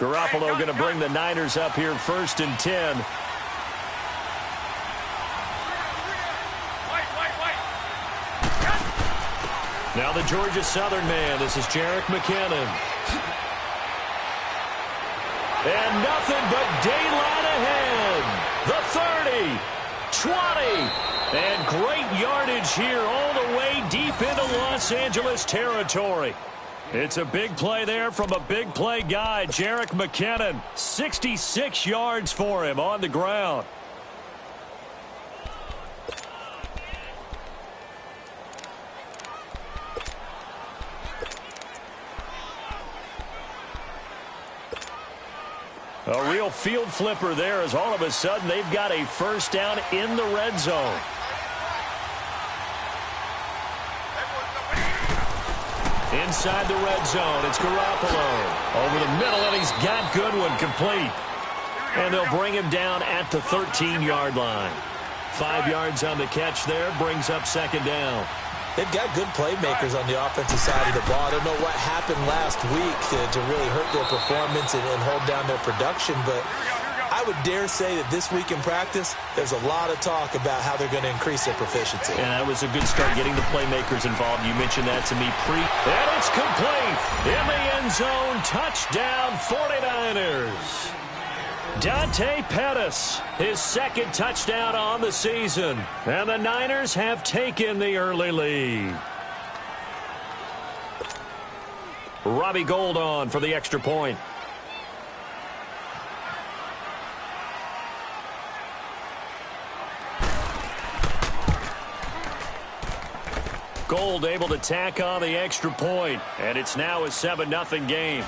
Garoppolo going to bring the Niners up here 1st and 10. Now the Georgia Southern man. This is Jerick McKinnon. And nothing but daylight ahead. The 30, 20, and great yardage here all the way deep into Los Angeles territory. It's a big play there from a big play guy, Jerick McKinnon. 66 yards for him on the ground. A real field flipper there as all of a sudden they've got a first down in the red zone. Inside the red zone, it's Garoppolo. Over the middle, and he's got Goodwin complete. And they'll bring him down at the 13-yard line. 5 yards on the catch there, brings up 2nd down. They've got good playmakers on the offensive side of the ball. I don't know what happened last week to really hurt their performance and hold down their production, but I would dare say that this week in practice, there's a lot of talk about how they're going to increase their proficiency. And that was a good start getting the playmakers involved. You mentioned that to me and it's complete. In the end zone, touchdown 49ers. Dante Pettis, his 2nd touchdown on the season. And the Niners have taken the early lead. Robbie Gould on for the extra point. Gould able to tack on the extra point, and it's now a 7-0 game.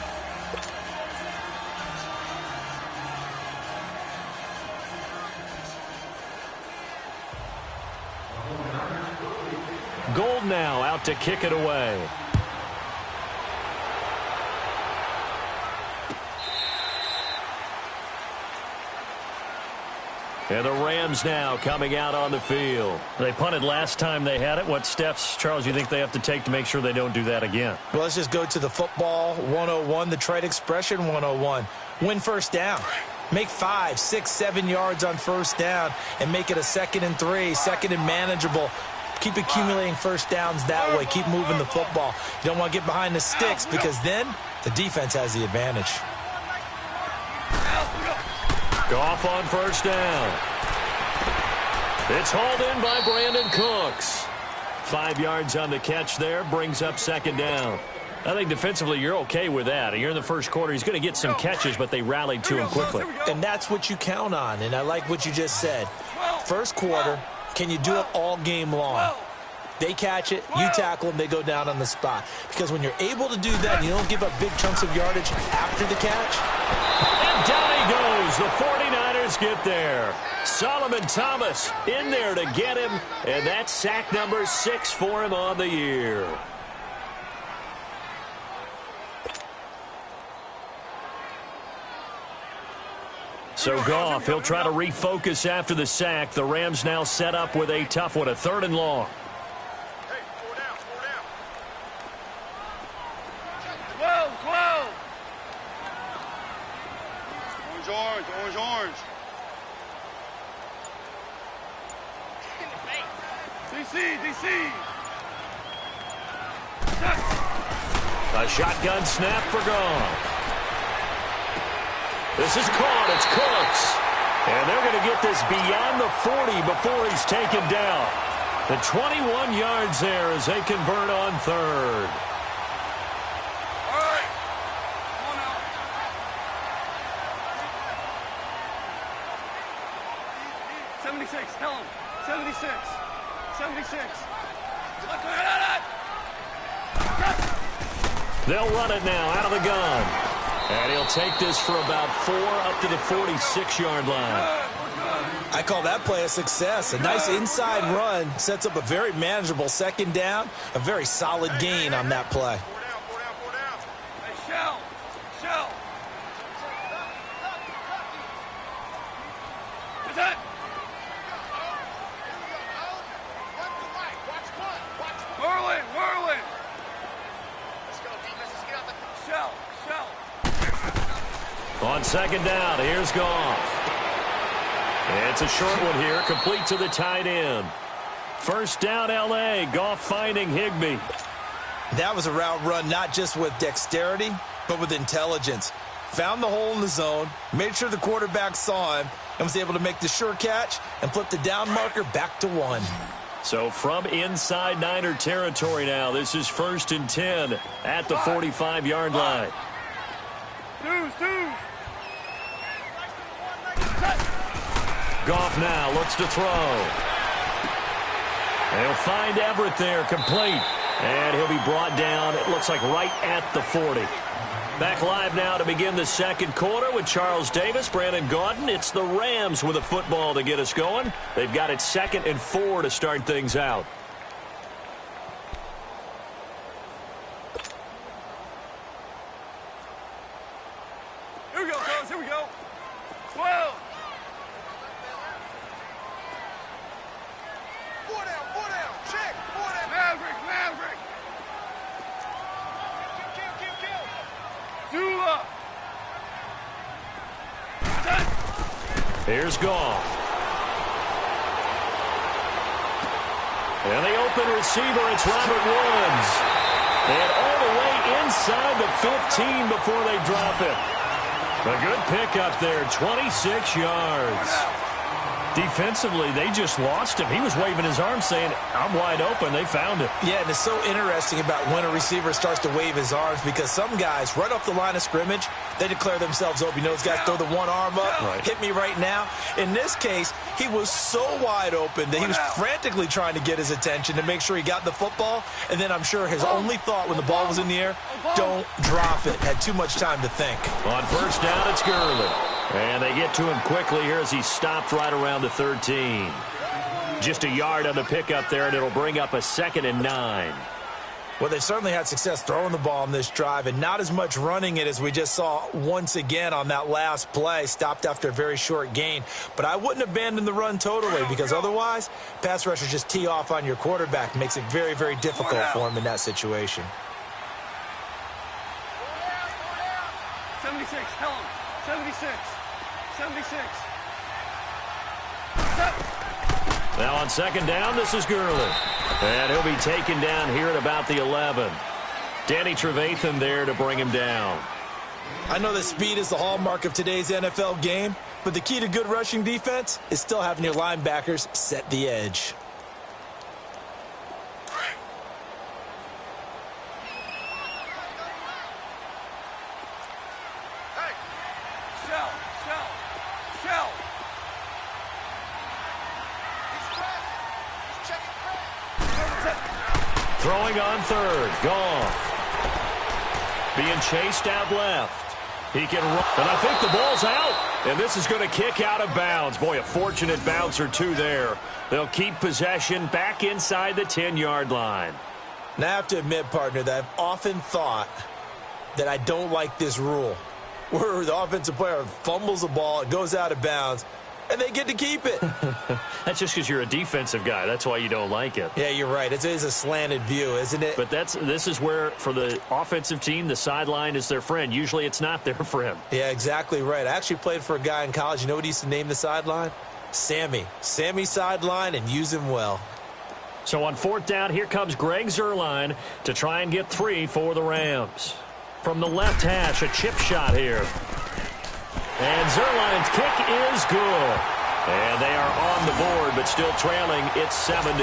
Gould now out to kick it away. And the Rams now coming out on the field. They punted last time they had it. What steps, Charles, you think they have to take to make sure they don't do that again? Well, let's just go to the football 101, the trade expression 101. Win first down. Make 5, 6, 7 yards on first down and make it a 2nd and 3, 2nd and manageable. Keep accumulating first downs that way. Keep moving the football. You don't want to get behind the sticks because then the defense has the advantage. Goff on first down. It's hauled in by Brandon Cooks. 5 yards on the catch there. Brings up 2nd down. I think defensively you're okay with that. You're in the first quarter. He's going to get some catches, but they rallied to him quickly. And that's what you count on. And I like what you just said. First quarter, can you do it all game long? They catch it, you tackle them, they go down on the spot. Because when you're able to do that and you don't give up big chunks of yardage after the catch. And down he goes. The 49ers get there. Solomon Thomas in there to get him. And that's sack number 6 for him on the year. So Goff, he'll try to refocus after the sack. The Rams now set up with a tough one, a 3rd and long. Orange. DC. A shotgun snap for Goff. This is caught. It's Cooks. And they're going to get this beyond the 40 before he's taken down. The 21 yards there as they convert on 3rd. 76, tell him. 76. They'll run it now out of the gun. And he'll take this for about 4 up to the 46-yard line. I call that play a success. A nice inside run sets up a very manageable 2nd down. A very solid gain on that play. Shell. Whirling. Let's go, defense. Let's get out the shell. On second down, here's Goff. It's a short one here, complete to the tight end. First down, L.A. Goff finding Higbee. That was a route run not just with dexterity, but with intelligence. Found the hole in the zone, made sure the quarterback saw him, and was able to make the sure catch and flip the down marker back to 1. So from inside Niner territory now, this is 1st and 10 at the 45-yard line. Goff now looks to throw. He'll find Everett there, complete. And he'll be brought down, it looks like right at the 40. Back live now to begin the second quarter with Charles Davis, Brandon Gaudin. It's the Rams with a football to get us going. They've got it 2nd and 4 to start things out. Here we go, fellas. Here we go. 12. 4 down. Check. 4 down. Maverick. Kill. Zula. Here's Goff. And the open receiver, it's Robert Woods. And all the way inside the 15 before they drop it. A good pickup there, 26 yards. Defensively, they just lost him. He was waving his arms saying, I'm wide open. They found it. Yeah, and it's so interesting about when a receiver starts to wave his arms because some guys, right off the line of scrimmage, they declare themselves open. You know, those guys throw the one arm up, right. Hit me right now. In this case, he was so wide open that he was frantically trying to get his attention to make sure he got the football. And then I'm sure his only thought when the ball was in the air, don't drop it. Had too much time to think. On first down, it's Gurley. And they get to him quickly here as he stopped right around the 13. Just a yard on the pickup there, and it'll bring up a 2nd and 9. Well, they certainly had success throwing the ball on this drive and not as much running it as we just saw once again on that last play. Stopped after a very short gain. But I wouldn't abandon the run totally because otherwise, pass rushers just tee off on your quarterback. Makes it very, very difficult for him in that situation. 76. Tell him. 76. 76. Now on second down, this is Gurley. And he'll be taken down here at about the 11. Danny Trevathan there to bring him down. I know that speed is the hallmark of today's NFL game, but the key to good rushing defense is still having your linebackers set the edge. Throwing on third. Goff. Being chased out left. He can run. And I think the ball's out. And this is going to kick out of bounds. Boy, a fortunate bounce or two there. They'll keep possession back inside the 10-yard line. Now, I have to admit, partner, that I've often thought that I don't like this rule where the offensive player fumbles the ball, it goes out of bounds, and they get to keep it. That's just because you're a defensive guy. That's why you don't like it. Yeah, you're right. It is a slanted view, isn't it? But this is where, for the offensive team, the sideline is their friend. Usually it's not their friend. Yeah, exactly right. I actually played for a guy in college. You know what he used to name the sideline? Sammy. Sammy sideline, and use him well. So on fourth down, here comes Greg Zuerlein to try and get 3 for the Rams. From the left hash, a chip shot here. And Zuerlein's kick is good. And they are on the board, but still trailing. It's 7-3.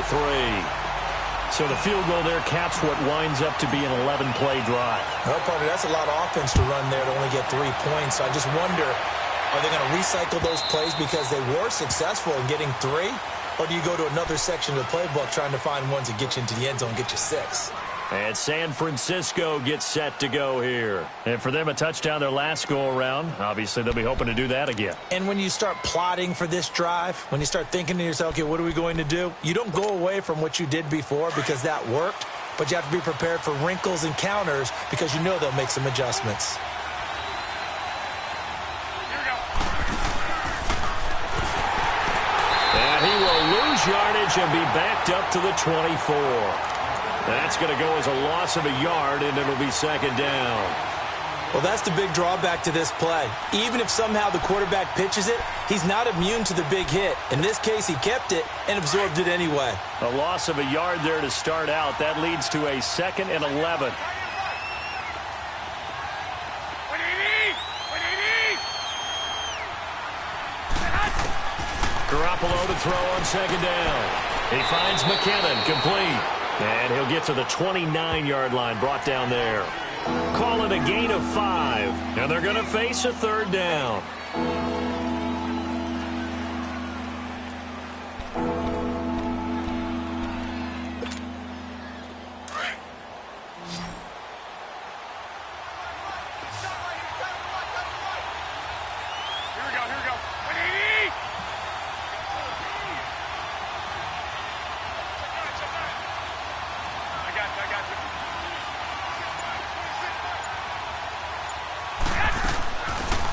So the field goal there caps what winds up to be an 11-play drive. Well, partner, that's a lot of offense to run there to only get 3 points. So I just wonder, are they going to recycle those plays because they were successful in getting 3? Or do you go to another section of the playbook trying to find ones that get you into the end zone and get you 6? And San Francisco gets set to go here. And for them, a touchdown their last go-around. Obviously, they'll be hoping to do that again. And when you start plotting for this drive, when you start thinking to yourself, okay, what are we going to do? You don't go away from what you did before because that worked, but you have to be prepared for wrinkles and counters because you know they'll make some adjustments. And he will lose yardage and be backed up to the 24. That's going to go as a loss of a yard, and it'll be second down. Well, that's the big drawback to this play. Even if somehow the quarterback pitches it, he's not immune to the big hit. In this case, he kept it and absorbed it anyway. A loss of a yard there to start out. That leads to a 2nd and 11. Garoppolo to throw on 2nd down. He finds McKinnon, complete. And he'll get to the 29-yard line, brought down there. Call it a gain of 5, and they're going to face a 3rd down.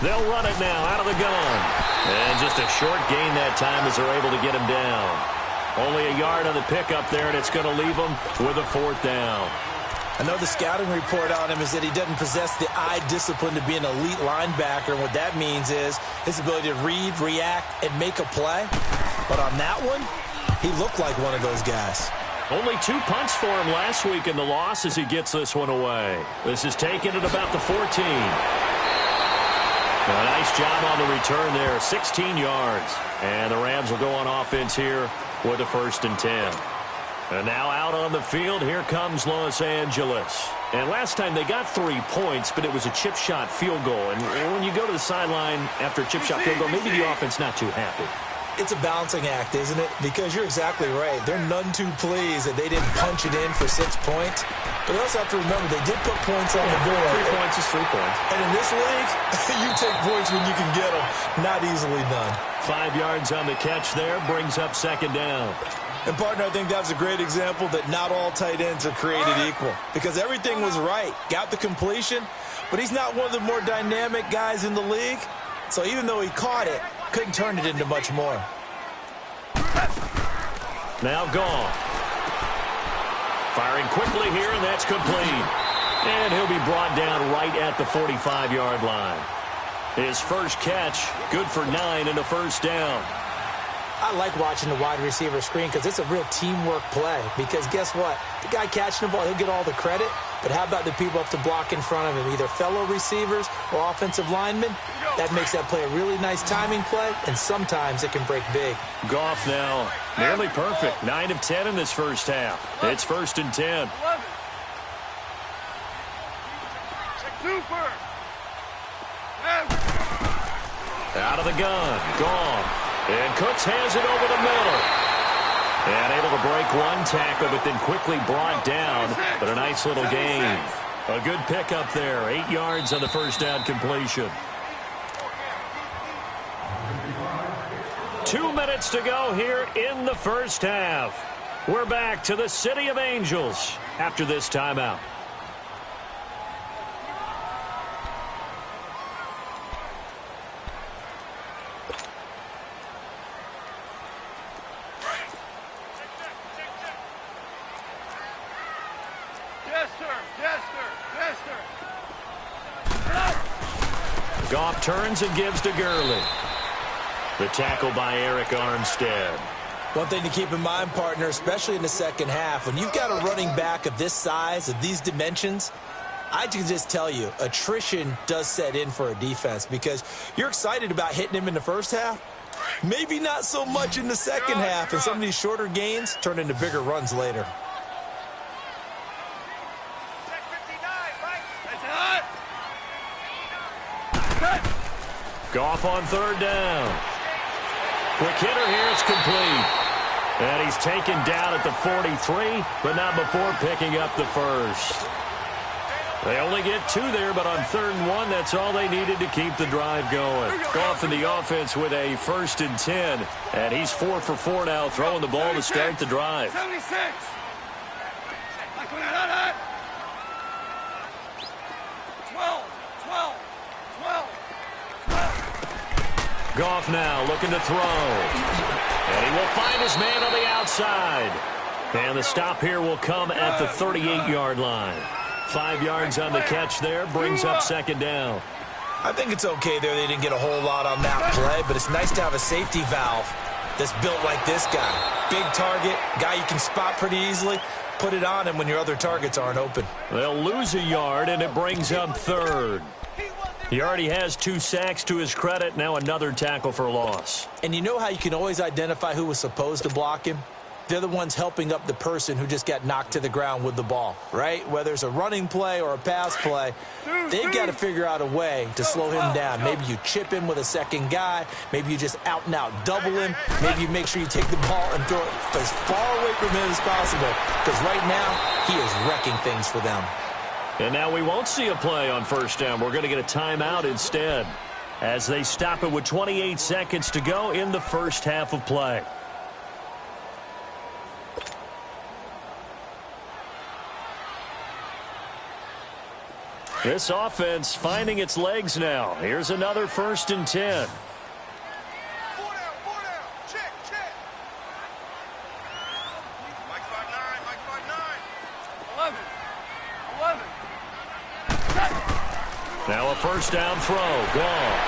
They'll run it now out of the gun. And just a short gain that time as they're able to get him down. Only a yard on the pickup there, and it's going to leave them with a 4th down. I know the scouting report on him is that he doesn't possess the eye discipline to be an elite linebacker. And what that means is his ability to read, react, and make a play. But on that one, he looked like one of those guys. Only 2 punts for him last week in the loss as he gets this one away. This is taken at about the 14. A nice job on the return there, 16 yards. And the Rams will go on offense here with a 1st and 10. And now out on the field, here comes Los Angeles. And last time they got 3 points, but it was a chip shot field goal. And when you go to the sideline after a chip shot field goal, maybe the offense not too happy. It's a balancing act, isn't it? Because you're exactly right. They're none too pleased that they didn't punch it in for 6 points. But you also have to remember they did put points on the board. 3 points is 3 points. And in this league, you take points when you can get them. Not easily done. 5 yards on the catch there, brings up 2nd down. And, partner, I think that was a great example that not all tight ends are created equal. Because everything was right. Got the completion, but he's not one of the more dynamic guys in the league. So even though he caught it, couldn't turn it into much more. Now gone. Firing quickly here, and that's complete. And he'll be brought down right at the 45-yard line. His first catch, good for 9 and a 1st down. I like watching the wide receiver screen because it's a real teamwork play. Because guess what? The guy catching the ball, he'll get all the credit. But how about the people up to block in front of him, either fellow receivers or offensive linemen? That makes that play a really nice timing play, and sometimes it can break big. Goff now nearly perfect. 9 of 10 in this first half. It's 1st and 10. Out of the gun. Goff. And Cooks has it over the middle. And able to break one tackle, but then quickly brought down. But a nice little gain. A good pickup there. 8 yards on the 1st down completion. 2 minutes to go here in the first half. We're back to the City of Angels after this timeout. Goff turns and gives to Gurley. The tackle by Eric Armstead. One thing to keep in mind, partner, especially in the second half, when you've got a running back of this size, of these dimensions, I can just tell you, attrition does set in for a defense because you're excited about hitting him in the first half. Maybe not so much in the second half, and some of these shorter gains turn into bigger runs later. Goff on 3rd down. Quick hitter here, it's complete. And he's taken down at the 43, but not before picking up the 1st. They only get 2 there, but on 3rd and 1, that's all they needed to keep the drive going. Goff in the offense with a 1st and 10. And he's 4 for 4 now, throwing the ball to start the drive. 76. Goff now looking to throw. And he will find his man on the outside. And the stop here will come at the 38-yard line. 5 yards on the catch there. Brings up second down. I think it's okay there. They didn't get a whole lot on that play, but it's nice to have a safety valve that's built like this guy. Big target, guy you can spot pretty easily. Put it on him when your other targets aren't open. They'll lose a yard, and it brings up third. He already has 2 sacks to his credit. Now another tackle for loss. And you know how you can always identify who was supposed to block him? They're the ones helping up the person who just got knocked to the ground with the ball, right? Whether it's a running play or a pass play, they've got to figure out a way to slow him down. Maybe you chip him with a second guy. Maybe you just out-and-out double him. Maybe you make sure you take the ball and throw it as far away from him as possible. Because right now, he is wrecking things for them. And now we won't see a play on first down. We're going to get a timeout instead as they stop it with 28 seconds to go in the first half of play. This offense finding its legs now. Here's another 1st and 10. 4 down, check. Mike 5'9", 11. Now a first down throw. Gone.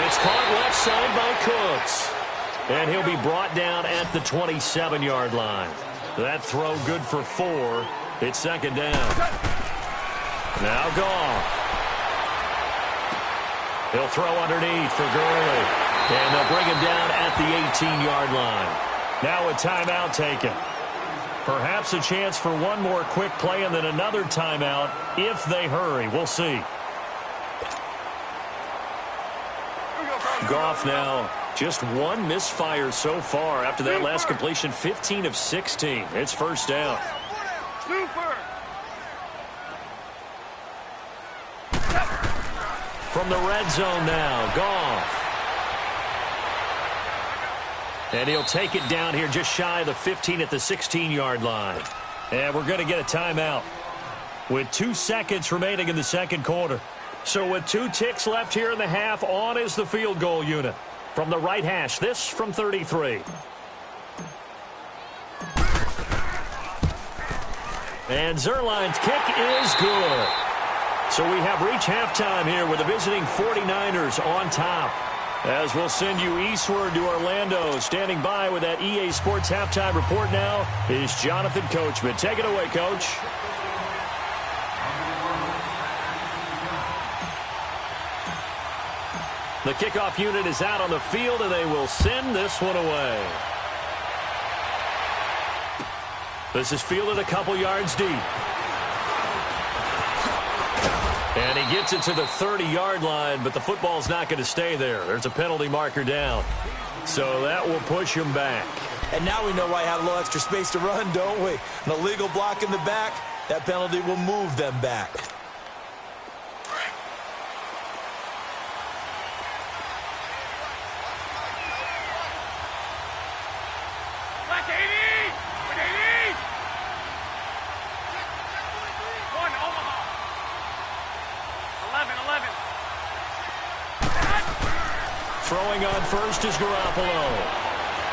It's caught left side by Cooks. And he'll be brought down at the 27-yard line. That throw good for 4. It's second down. Now Goff. He'll throw underneath for Gurley. And they'll bring him down at the 18-yard line. Now a timeout taken. Perhaps a chance for one more quick play and then another timeout if they hurry. We'll see. Goff now just 1 misfire so far after that last completion. 15 of 16. It's first down. Super. From the red zone now, Goff. And he'll take it down here just shy of the 15 at the 16-yard line. And we're going to get a timeout with 2 seconds remaining in the second quarter. So with 2 ticks left here in the half, on is the field goal unit. From the right hash, this from 33. And Zerline's kick is good. So we have reached halftime here with the visiting 49ers on top. As we'll send you eastward to Orlando. Standing by with that EA Sports halftime report now is Jonathan Coachman. Take it away, Coach. The kickoff unit is out on the field, and they will send this one away. This is fielded a couple yards deep. And he gets it to the 30-yard line, but the football's not going to stay there. There's a penalty marker down. So that will push him back. And now we know why he had a little extra space to run, don't we? An illegal block in the back, that penalty will move them back. Throwing on first is Garoppolo.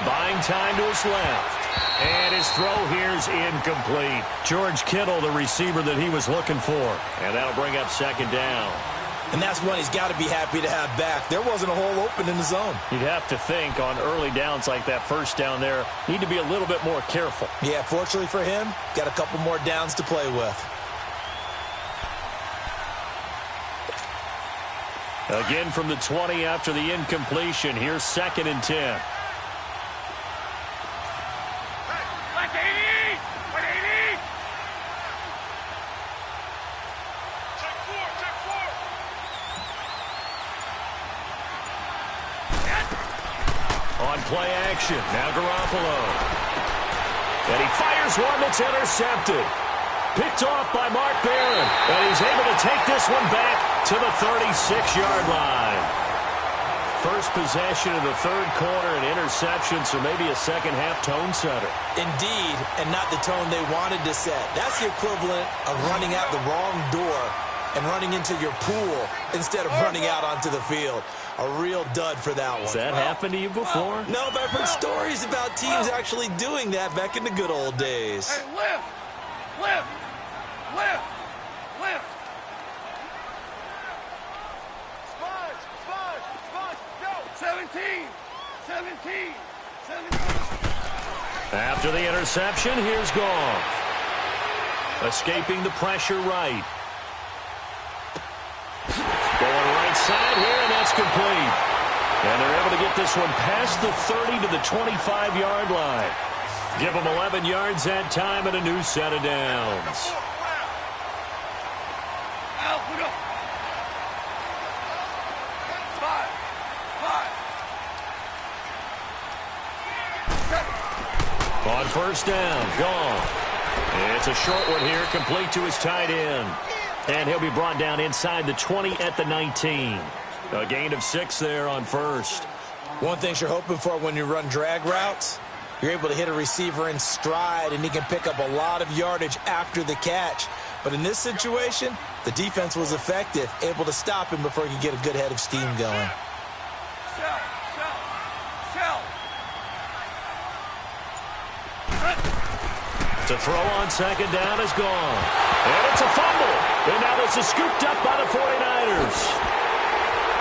Buying time to his left. And his throw here's incomplete. George Kittle, the receiver that he was looking for. And that'll bring up second down. And that's one he's got to be happy to have back. There wasn't a hole open in the zone. You'd have to think on early downs like that first down there, need to be a little bit more careful. Yeah, fortunately for him, got a couple more downs to play with. Again from the 20 after the incompletion. Here's 2nd and 10. On play action, now Garoppolo. And he fires one that's intercepted. Picked off by Mark Barron. And he's able to take this one back to the 36-yard line. First possession of the third quarter, an interception, so maybe a second-half tone setter. Indeed, and not the tone they wanted to set. That's the equivalent of running out the wrong door and running into your pool instead of running out onto the field. A real dud for that one. Has that happened to you before? No, but I've heard stories about teams actually doing that back in the good old days. Hey, lift! Lift! Lift! Lift! 17. After the interception, here's Goff. Escaping the pressure right. Going right side here, and that's complete. And they're able to get this one past the 30 to the 25-yard line. Give them 11 yards that time and a new set of downs. On first down, Goff. It's a short one here, complete to his tight end. And he'll be brought down inside the 20 at the 19. A gain of 6 there on first. One thing you're hoping for when you run drag routes, you're able to hit a receiver in stride, and he can pick up a lot of yardage after the catch. But in this situation, the defense was effective, able to stop him before he could get a good head of steam going. To throw on second down is gone. And it's a fumble. And now this is scooped up by the 49ers.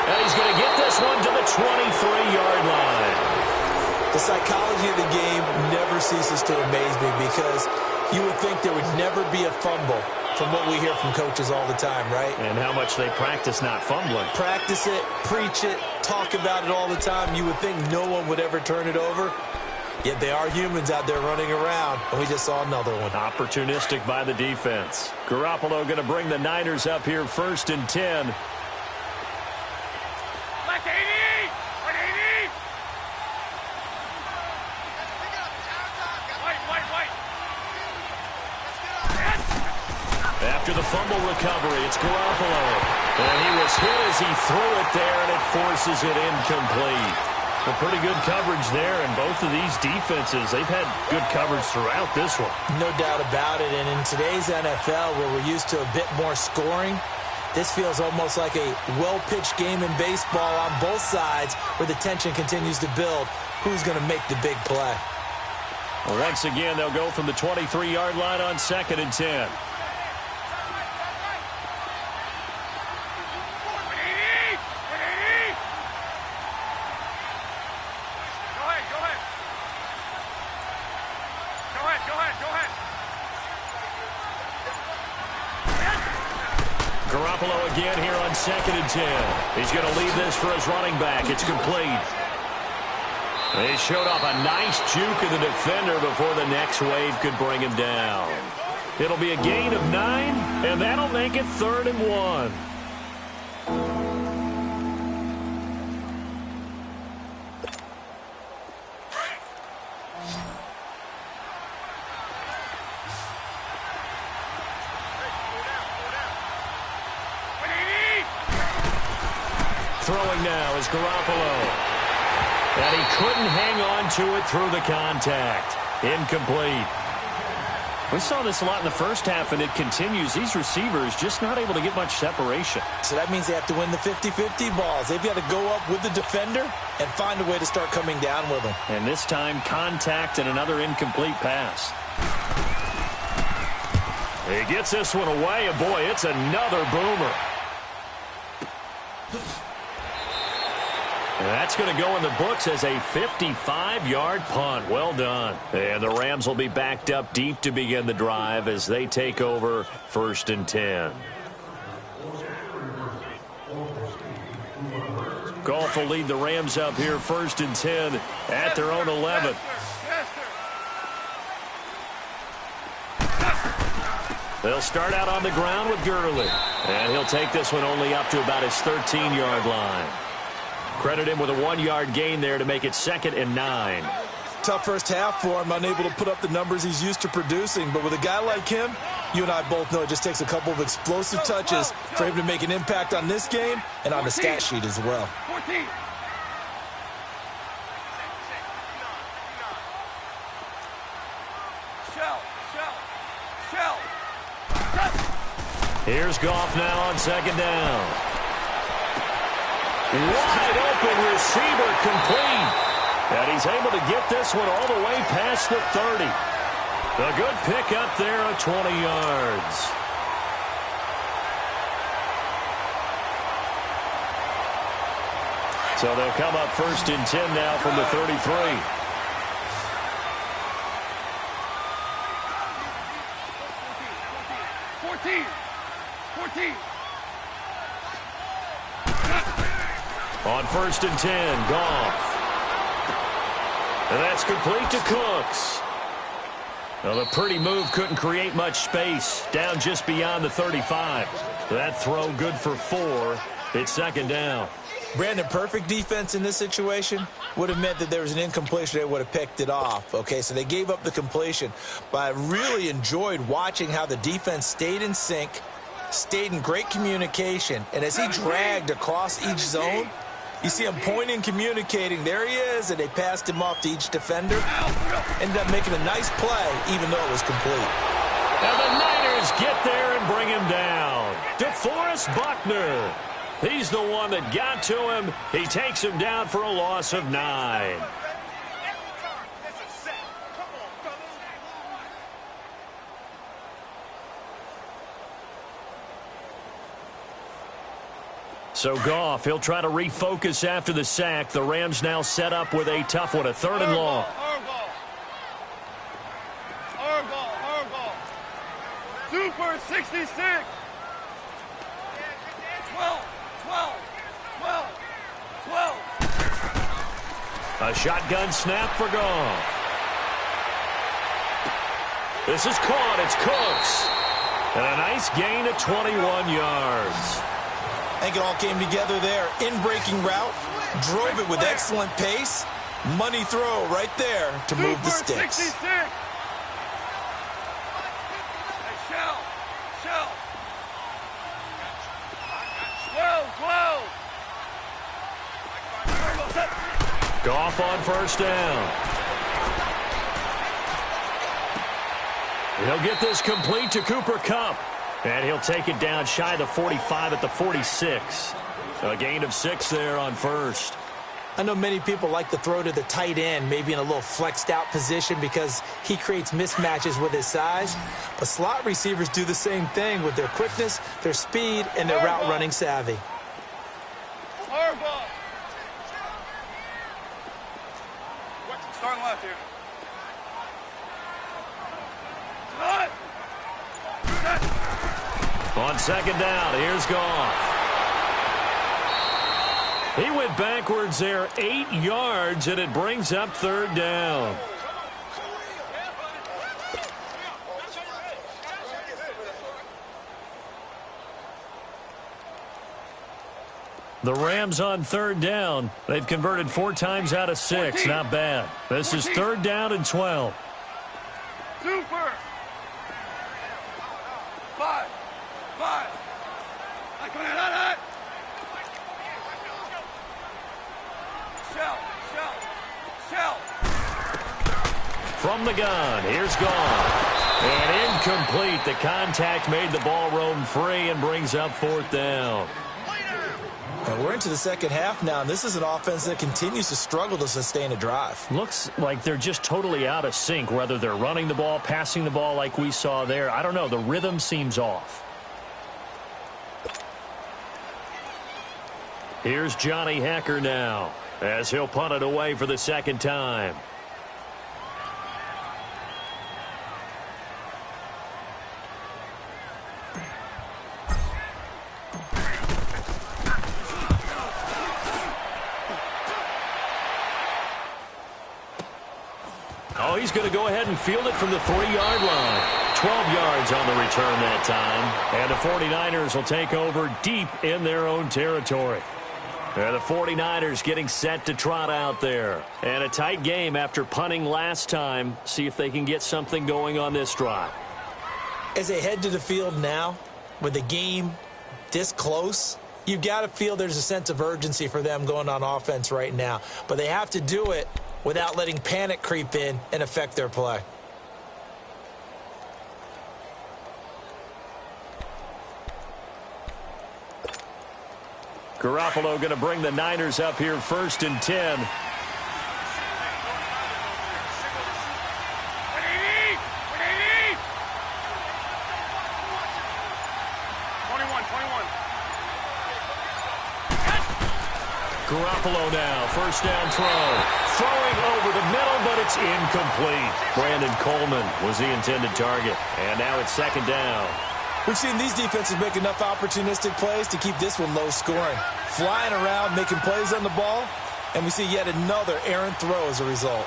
And he's going to get this one to the 23-yard line. The psychology of the game never ceases to amaze me because you would think there would never be a fumble from what we hear from coaches all the time, right? And how much they practice not fumbling. Practice it, preach it, talk about it all the time. You would think no one would ever turn it over. Yet they are humans out there running around, and we just saw another one. Opportunistic by the defense. Garoppolo going to bring the Niners up here first and 10. After the fumble recovery, it's Garoppolo. And he was hit as he threw it there, and it forces it incomplete. A pretty good coverage there, and both of these defenses, they've had good coverage throughout this one. No doubt about it, and in today's NFL, where we're used to a bit more scoring, this feels almost like a well-pitched game in baseball on both sides where the tension continues to build. Who's going to make the big play? Well, once again, they'll go from the 23-yard line on second and 10. Garoppolo again here on second and 10. He's going to leave this for his running back. It's complete. He showed off a nice juke of the defender before the next wave could bring him down. It'll be a gain of 9, and that'll make it 3rd and 1. Throwing now is Garoppolo. And he couldn't hang on to it through the contact. Incomplete. We saw this a lot in the first half, and it continues. These receivers just not able to get much separation. So that means they have to win the 50-50 balls. They've got to go up with the defender and find a way to start coming down with them. And this time, contact and another incomplete pass. He gets this one away, and boy, it's another boomer. And that's going to go in the books as a 55-yard punt. Well done. And the Rams will be backed up deep to begin the drive as they take over first and 10. Goff will lead the Rams up here first and 10 at their own 11. They'll start out on the ground with Gurley. And he'll take this one only up to about his 13-yard line. Credit him with a 1-yard gain there to make it 2nd and 9. Tough first half for him, unable to put up the numbers he's used to producing. But with a guy like him, you and I both know it just takes a couple of explosive touches for him to make an impact on this game and on the stat sheet as well. 14. Shell. Here's Goff now on second down. Wide open receiver complete. And he's able to get this one all the way past the 30. A good pick up there of 20 yards. So they'll come up 1st and 10 now from the 33. 14. On 1st and 10, Goff. And that's complete to Cooks. Well, the pretty move couldn't create much space. Down just beyond the 35. That throw good for 4. It's 2nd down. Brandon, perfect defense in this situation would have meant that there was an incompletion. They would have picked it off. Okay, so they gave up the completion. But I really enjoyed watching how the defense stayed in sync, stayed in great communication. And as he dragged across each zone, you see him pointing, communicating. There he is, and they passed him off to each defender. Ended up making a nice play, even though it was complete. And the Niners get there and bring him down. DeForest Buckner. He's the one that got to him. He takes him down for a loss of 9. So Goff, he'll try to refocus after the sack. The Rams now set up with a tough one, a 3rd and long. Super 66. 12. A shotgun snap for Goff. This is caught. It's Cooks. And a nice gain of 21 yards. I think it all came together there. In-breaking route, drove it with excellent pace. Money throw right there to move the sticks. 66. Hey, Shell. 12. Goff on 1st down. He'll get this complete to Cooper Kupp. And he'll take it down shy of the 45 at the 46. A gain of 6 there on 1st. I know many people like to throw to the tight end, maybe in a little flexed out position because he creates mismatches with his size. But slot receivers do the same thing with their quickness, their speed, and their route running savvy. Starting left here. On 2nd down, here's Goff. He went backwards there 8 yards, and it brings up 3rd down. The Rams on 3rd down. They've converted 4 times out of 6. Not bad. This is 3rd down and 12. Super. 5. Shell. From the gun, here's Goff. And incomplete. The contact made the ball roam free and brings up 4th down. And we're into the 2nd half now, and this is an offense that continues to struggle to sustain a drive. Looks like they're just totally out of sync, whether they're running the ball, passing the ball like we saw there. I don't know. The rhythm seems off. Here's Johnny Hacker now, as he'll punt it away for the 2nd time. Oh, he's going to go ahead and field it from the 3-yard line. 12 yards on the return that time. And the 49ers will take over deep in their own territory. The 49ers getting set to trot out there. And a tight game after punting last time. See if they can get something going on this drive. As they head to the field now, with the game this close, you've got to feel there's a sense of urgency for them going on offense right now. But they have to do it without letting panic creep in and affect their play. Garoppolo going to bring the Niners up here 1st and 10. Garoppolo now, first down throw. Throwing over the middle, but it's incomplete. Brandon Coleman was the intended target. And now it's second down. We've seen these defenses make enough opportunistic plays to keep this one low scoring. Flying around, making plays on the ball, and we see yet another errant throw as a result.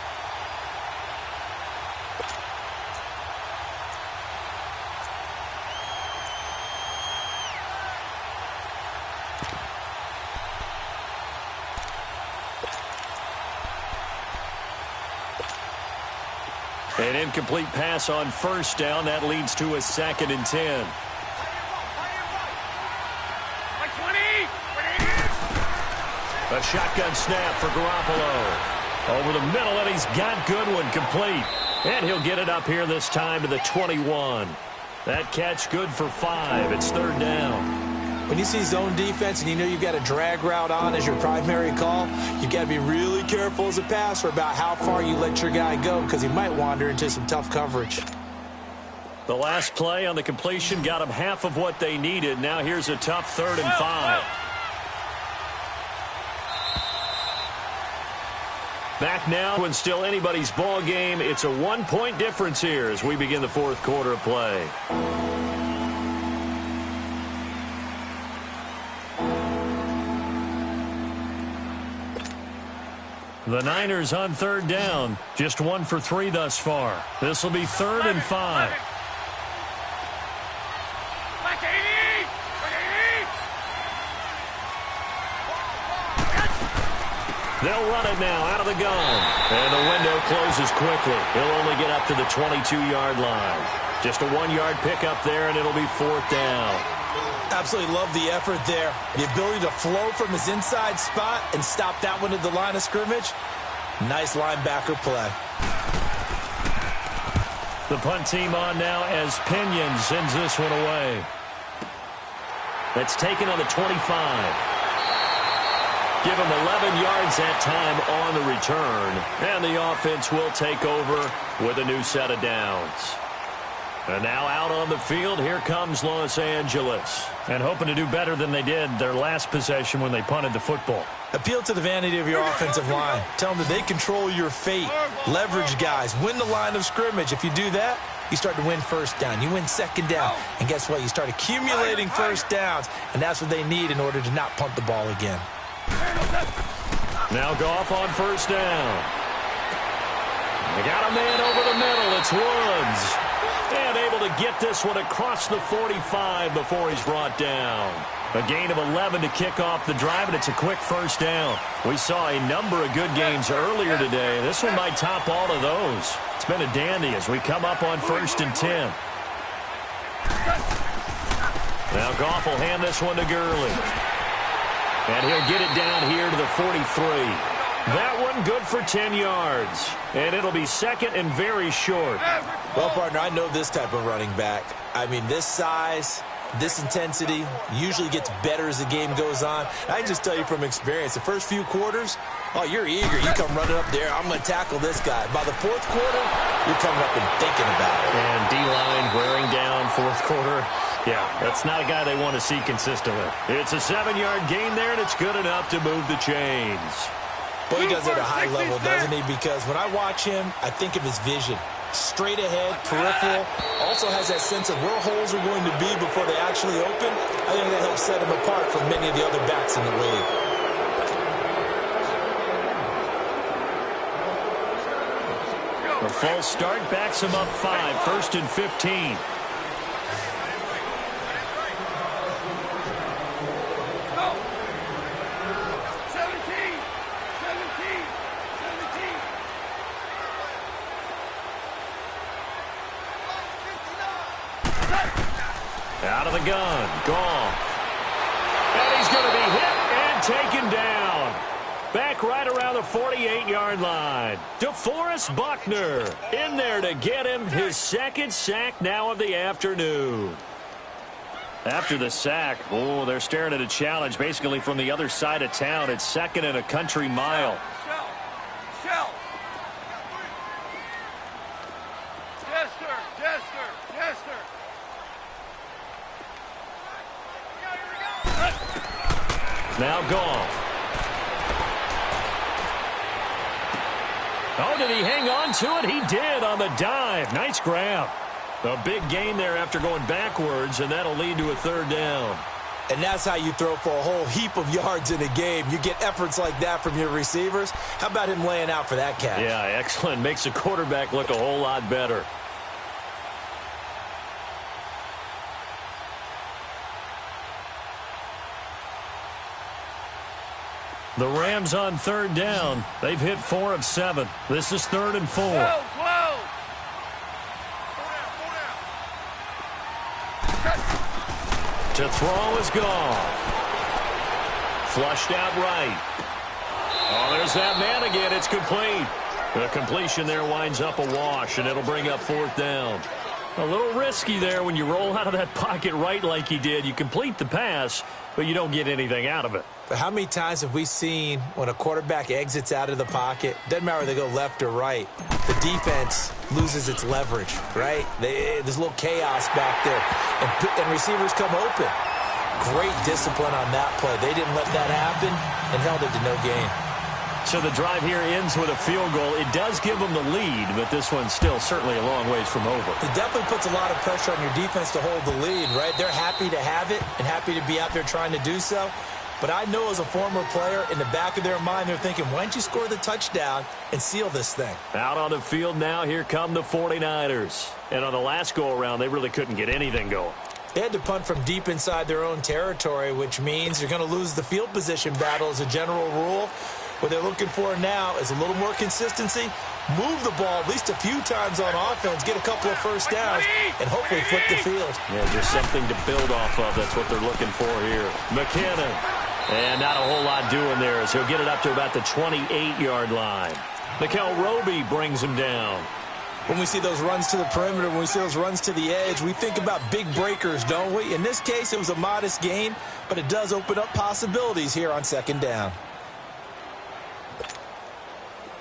An incomplete pass on first down. That leads to a 2nd and 10. A shotgun snap for Garoppolo. Over the middle, and he's got Goodwin complete. And he'll get it up here this time to the 21. That catch good for 5. It's 3rd down. When you see zone defense and you know you've got a drag route on as your primary call, you've got to be really careful as a passer about how far you let your guy go because he might wander into some tough coverage. The last play on the completion got them half of what they needed. Now here's a tough 3rd and 5. Back now when still anybody's ball game. It's a 1-point difference here as we begin the 4th quarter of play. The Niners on 3rd down. Just 1 for 3 thus far. This will be 3rd and 5. They'll run it now out of the gun. And the window closes quickly. He'll only get up to the 22-yard line. Just a 1-yard pickup there, and it'll be 4th down. Absolutely love the effort there. The ability to flow from his inside spot and stop that one at the line of scrimmage. Nice linebacker play. The punt team on now as Pinion sends this one away. That's taken on the 25. Give him 11 yards that time on the return. And the offense will take over with a new set of downs. And now out on the field, here comes Los Angeles. And hoping to do better than they did their last possession when they punted the football. Appeal to the vanity of your offensive line. Tell them that they control your fate. Leverage guys. Win the line of scrimmage. If you do that, you start to win first down. You win second down. And guess what? You start accumulating first downs. And that's what they need in order to not punt the ball again. Now Goff on first down. They got a man over the middle. It's Woods. And able to get this one across the 45 before he's brought down. A gain of 11 to kick off the drive, and it's a quick first down. We saw a number of good games earlier today. This one might top all of those. It's been a dandy as we come up on 1st and 10. Now Goff will hand this one to Gurley. And he'll get it down here to the 43. That one good for 10 yards. And it'll be 2nd and very short. Well, partner, I know this type of running back. I mean, this size, this intensity usually gets better as the game goes on. I can just tell you from experience, the first few quarters, oh, you're eager. You come running up there. I'm going to tackle this guy. By the 4th quarter, you're coming up and thinking about it. And D-line wearing down 4th quarter. Yeah, that's not a guy they want to see consistently. It's a 7-yard gain there, and it's good enough to move the chains. Well, he does it at a high level, doesn't he? Because when I watch him, I think of his vision. Straight ahead, peripheral, also has that sense of where holes are going to be before they actually open. I think that helps set him apart from many of the other backs in the league. A false start backs him up 5, 1st and 15. Out of the gun, Goff. And he's going to be hit and taken down. Back right around the 48-yard line. DeForest Buckner in there to get him his 2nd sack now of the afternoon. After the sack, oh, they're staring at a challenge basically from the other side of town. It's 2nd and a country mile. Now Goff. Oh, did he hang on to it? He did on the dive. Nice grab. A big gain there after going backwards, and that'll lead to a third down. And that's how you throw for a whole heap of yards in a game. You get efforts like that from your receivers. How about him laying out for that catch? Yeah, excellent. Makes the quarterback look a whole lot better. The Rams on third down. They've hit 4 of 7. This is 3rd and 4. Whoa. To throw is Goff. Flushed out right. Oh, there's that man again. It's complete. The completion there winds up a wash, and it'll bring up 4th down. A little risky there when you roll out of that pocket right like he did. You complete the pass, but you don't get anything out of it. But how many times have we seen when a quarterback exits out of the pocket, doesn't matter whether they go left or right, the defense loses its leverage, right? There's a little chaos back there, and receivers come open. Great discipline on that play. They didn't let that happen and held it to no gain. So the drive here ends with a field goal. It does give them the lead, but this one's still certainly a long ways from over. It definitely puts a lot of pressure on your defense to hold the lead, right? They're happy to have it and happy to be out there trying to do so. But I know as a former player, in the back of their mind, they're thinking, why don't you score the touchdown and seal this thing? Out on the field now, here come the 49ers. And on the last go-around, they really couldn't get anything going. They had to punt from deep inside their own territory, which means you're going to lose the field position battle as a general rule. What they're looking for now is a little more consistency, move the ball at least a few times on offense, get a couple of first downs, and hopefully flip the field. Yeah, just something to build off of. That's what they're looking for here. McKinnon. And not a whole lot doing there as he'll get it up to about the 28-yard line. Mikel Roby brings him down. When we see those runs to the perimeter, when we see those runs to the edge, we think about big breakers, don't we? In this case, it was a modest gain, but it does open up possibilities here on 2nd down.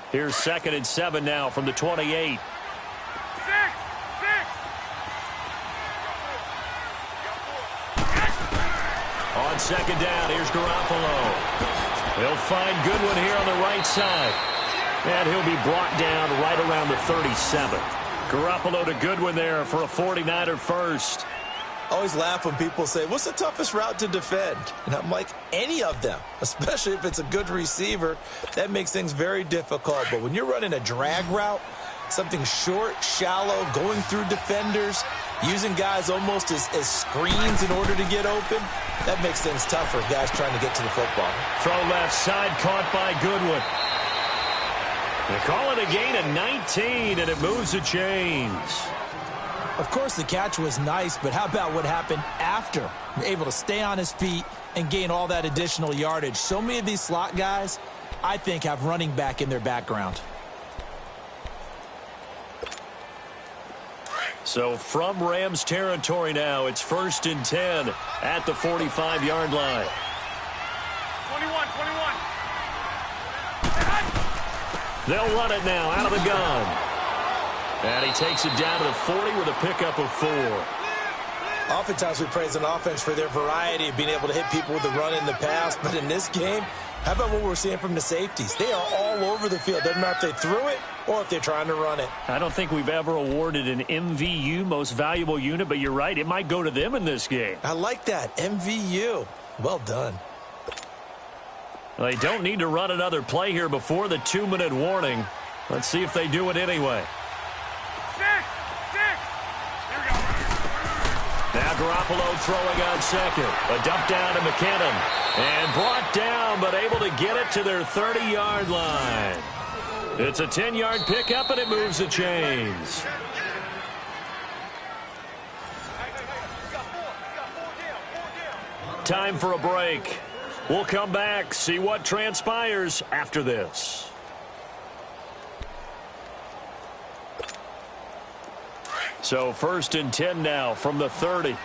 Here's 2nd and 7 now from the 28. On 2nd down, here's Garoppolo. He'll find Goodwin here on the right side. And he'll be brought down right around the 37. Garoppolo to Goodwin there for a 49er first. I always laugh when people say, what's the toughest route to defend? And I'm like, any of them, especially if it's a good receiver. That makes things very difficult. But when you're running a drag route, something short, shallow, going through defenders, using guys almost as screens in order to get open, that makes things tough for guys trying to get to the football. Throw left side, caught by Goodwin. They call it a gain of 19, and it moves the chains. Of course, the catch was nice, but how about what happened after? Able to stay on his feet and gain all that additional yardage. So many of these slot guys, I think, have running back in their background. So from Rams territory now, it's 1st and 10 at the 45-yard line. 21. They'll run it now out of the gun. And he takes it down to the 40 with a pickup of 4. Oftentimes we praise an offense for their variety of being able to hit people with the run in the pass. But in this game, how about what we're seeing from the safeties? They are all over the field. Doesn't matter if they threw it or if they're trying to run it. I don't think we've ever awarded an MVU, most valuable unit, but you're right. It might go to them in this game. I like that. MVU. Well done. They don't need to run another play here before the 2-minute warning. Let's see if they do it anyway. Now Garoppolo throwing on 2nd. A dump down to McKinnon. And brought down, but able to get it to their 30-yard line. It's a 10-yard pickup, and it moves the chains. Time for a break. We'll come back, see what transpires after this. So 1st and 10 now from the 30.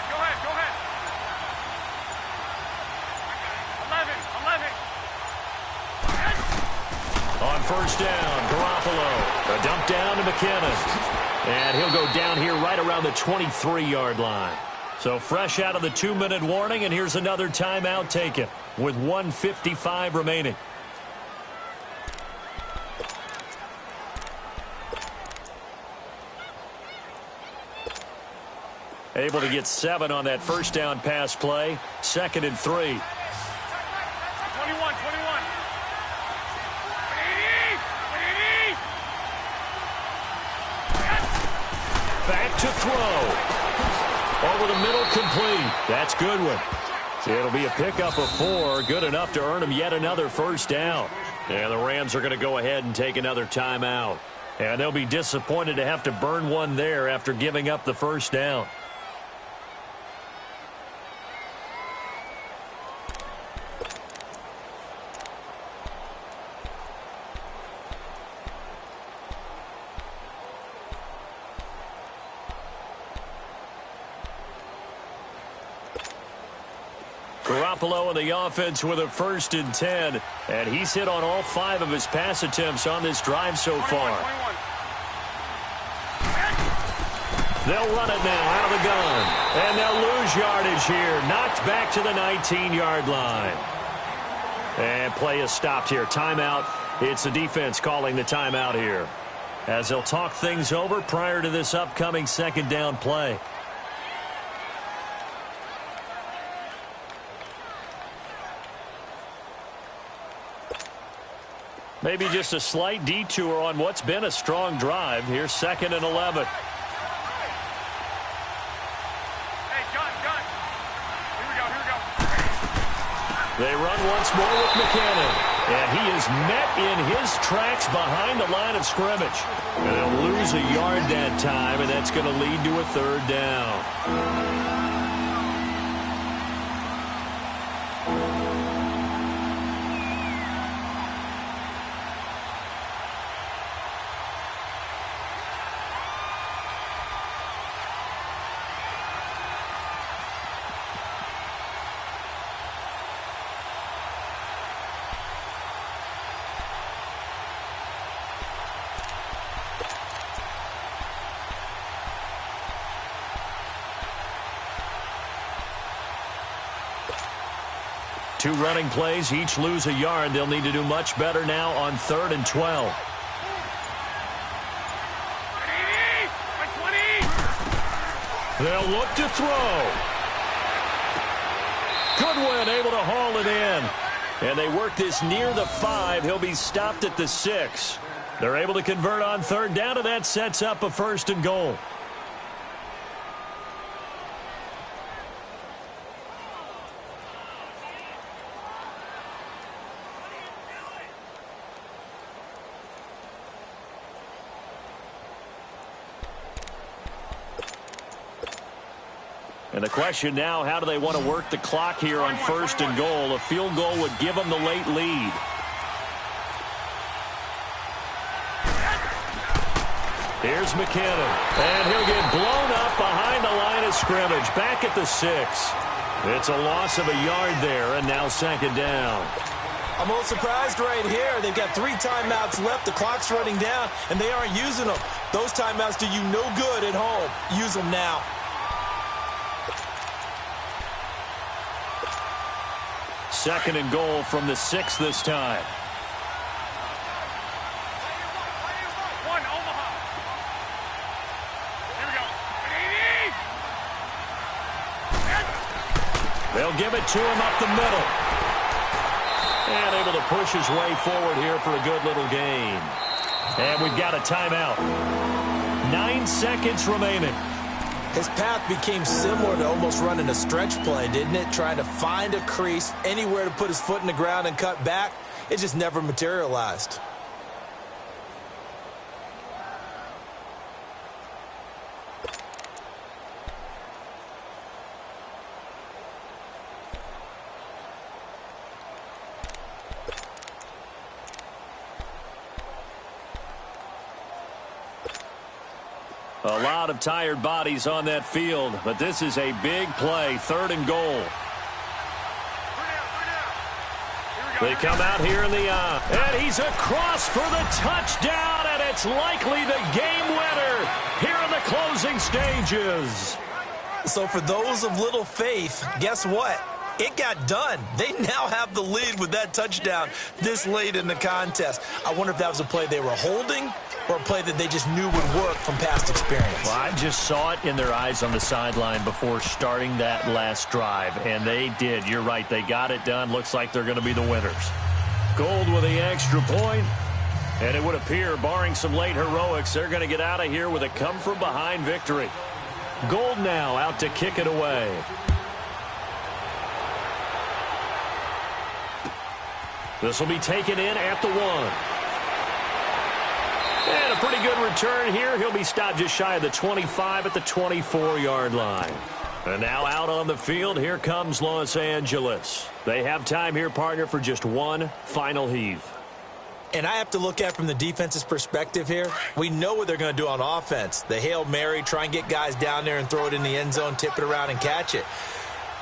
Go ahead. first down. Garoppolo. A dump down to McKinnon. And he'll go down here right around the 23-yard line. So fresh out of the 2-minute warning, and here's another timeout taken with 1:55 remaining. Able to get 7 on that first down pass play. 2nd and 3. 21. Back to throw. Over the middle, complete. That's Goodwin. It'll be a pickup of 4. Good enough to earn him yet another first down. And the Rams are going to go ahead and take another timeout. And they'll be disappointed to have to burn one there after giving up the first down. Garoppolo in the offense with a 1st and 10. And he's hit on all 5 of his pass attempts on this drive so far. 21. They'll run it now out of the gun. And they'll lose yardage here. Knocked back to the 19-yard line. And play is stopped here. Timeout. It's the defense calling the timeout here, as they'll talk things over prior to this upcoming 2nd down play. Maybe just a slight detour on what's been a strong drive. Here's 2nd and 11. Hey, gun. Here we go. They run once more with McKinnon. And he is met in his tracks behind the line of scrimmage. And they'll lose a yard that time, and that's going to lead to a 3rd down. Two running plays, each lose a yard. They'll need to do much better now on 3rd and 12. They'll look to throw. Goodwin able to haul it in. And they work this near the 5. He'll be stopped at the 6. They're able to convert on 3rd down, and that sets up a 1st and goal. And the question now, how do they want to work the clock here on 1st and goal? A field goal would give them the late lead. Here's McKinnon. And he'll get blown up behind the line of scrimmage. Back at the 6. It's a loss of a yard there, and now 2nd down. I'm a little surprised right here. They've got 3 timeouts left. The clock's running down, and they aren't using them. Those timeouts do you no good at home. Use them now. Second and goal from the 6 this time. One, Omaha. Here we go. They'll give it to him up the middle. And able to push his way forward here for a good little gain. And we've got a timeout. 9 seconds remaining. His path became similar to almost running a stretch play, didn't it? Trying to find a crease, anywhere to put his foot in the ground and cut back. It just never materialized. A lot of tired bodies on that field, but this is a big play, 3rd and goal. Here we They come out here in the and he's across for the touchdown, and it's likely the game winner here in the closing stages. So for those of little faith, guess what? It got done. They now have the lead with that touchdown this late in the contest. I wonder if that was a play they were holding or a play that they just knew would work from past experience. Well, I just saw it in their eyes on the sideline before starting that last drive, and they did. You're right. They got it done. Looks like they're going to be the winners. Gold with the extra point, and it would appear, barring some late heroics, they're going to get out of here with a come-from-behind victory. Gold now out to kick it away. This will be taken in at the 1. And a pretty good return here. He'll be stopped just shy of the 25 at the 24-yard line. And now out on the field, here comes Los Angeles. They have time here, partner, for just one final heave. And I have to look at it from the defense's perspective here. We know what they're going to do on offense. The Hail Mary, try and get guys down there and throw it in the end zone, tip it around and catch it.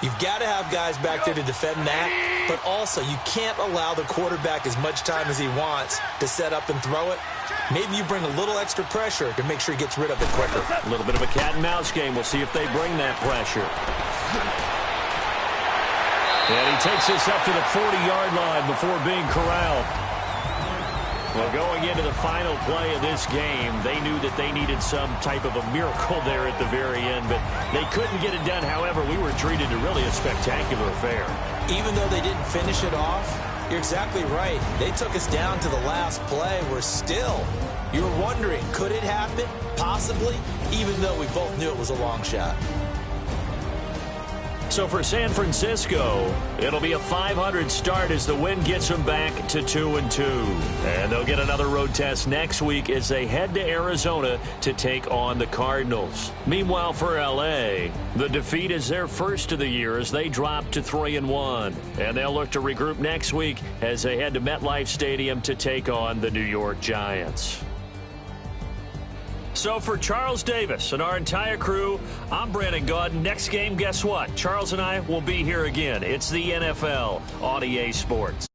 You've got to have guys back there to defend that, but also you can't allow the quarterback as much time as he wants to set up and throw it. Maybe you bring a little extra pressure to make sure he gets rid of it quicker. A little bit of a cat and mouse game. We'll see if they bring that pressure. And he takes this up to the 40-yard line before being corralled. Well, going into the final play of this game, they knew that they needed some type of a miracle there at the very end, but they couldn't get it done. However, we were treated to really a spectacular affair. Even though they didn't finish it off, you're exactly right. They took us down to the last play. We're still, you're wondering, could it happen? Possibly, even though we both knew it was a long shot. So for San Francisco, it'll be a 500 start as the win gets them back to 2-2. And they'll get another road test next week as they head to Arizona to take on the Cardinals. Meanwhile, for L.A., the defeat is their first of the year as they drop to 3-1. And they'll look to regroup next week as they head to MetLife Stadium to take on the New York Giants. So for Charles Davis and our entire crew, I'm Brandon Gaudin. Next game, guess what? Charles and I will be here again. It's the NFL on EA Sports.